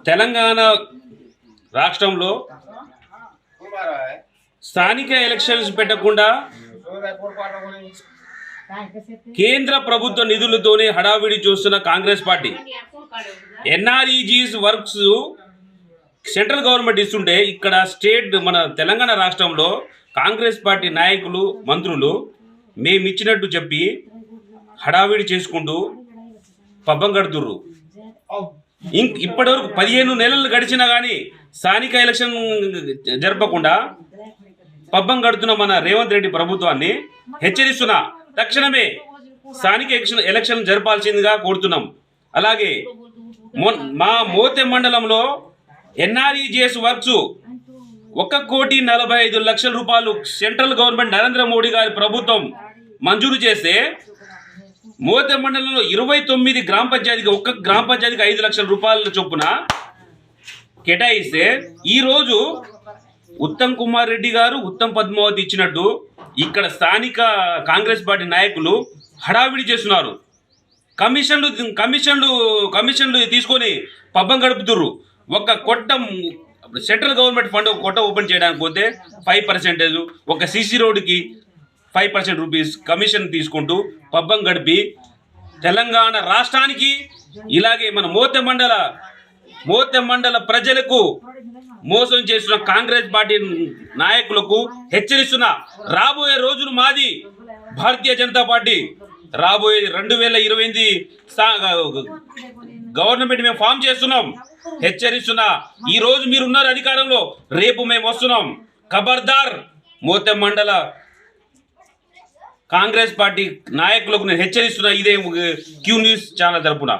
తెలంగాణ రాష్ట్రంలో స్థానిక ఎలక్షన్స్ పెట్టకుండా కేంద్ర ప్రభుత్వ నిధులతోనే హడావిడి చూస్తున్న Congress party NREGS works central government ఇస్తుంటే ఇక్కడ స్టేట్ మన తెలంగాణ రాష్ట్రంలో కాంగ్రెస్ పార్టీ నాయకులు మంత్రులు మేమిచ్చినట్టు చెప్పి హడావిడి చేసుకుంటూ పబ్బం గడుతుర్రు. ఇప్పటివరకు 15 నెలలు గడిచినా కానీ స్థానిక ఎలక్షన్ జరపకుండా పబ్బం గడుతున్న మన రేవంత్ రెడ్డి ప్రభుత్వాన్ని హెచ్చరిస్తున్నా, తక్షణమే స్థానిక ఎలక్షన్ జరపాల్సిందిగా కోరుతున్నాం. అలాగే మా మోతె మండలంలో ఎన్ఆర్ఈజీఎస్ వర్క్స్ 1,45,00,000 రూపాయలు సెంట్రల్ గవర్నమెంట్ నరేంద్ర మోడీ గారి ప్రభుత్వం మంజూరు చేస్తే మోతె మండలంలో 29 గ్రామ పంచాయతీకి ఒక్క గ్రామ పంచాయతీకి 5 లక్షల రూపాయల చొప్పున కేటాయిస్తే ఈరోజు ఉత్తమ్ కుమార్ రెడ్డి గారు ఉత్తమ్ పద్మావతి ఇచ్చినట్టు ఇక్కడ స్థానిక కాంగ్రెస్ పార్టీ నాయకులు హడావిడి చేస్తున్నారు. కమిషన్లు తీసుకొని పబ్బం గడుపుతుర్రు. ఒక కొట్ట సెంట్రల్ గవర్నమెంట్ ఫండ్ కొట్ట ఓపెన్ చేయడానికి పోతే 5%, ఒక సీసీ రోడ్డుకి 5% రూపీస్ కమిషన్ తీసుకుంటూ పబ్బం గడిపి తెలంగాణ రాష్ట్రానికి ఇలాగే మన మోతె మండల ప్రజలకు మోసం చేస్తున్న కాంగ్రెస్ పార్టీ నాయకులకు హెచ్చరిస్తున్న, రాబోయే రోజులు మాది భారతీయ జనతా పార్టీ రాబోయే 2028 గవర్నమెంట్ మేము ఫామ్ చేస్తున్నాం. హెచ్చరిస్తున్నా, ఈ రోజు మీరున్నారు అధికారంలో, రేపు మేము వస్తున్నాం. ఖబర్దార్ మోతె మండల కాంగ్రెస్ పార్టీ నాయకులకు నేను హెచ్చరిస్తున్నా. ఇదే క్యూ న్యూస్ ఛానల్ తరపున.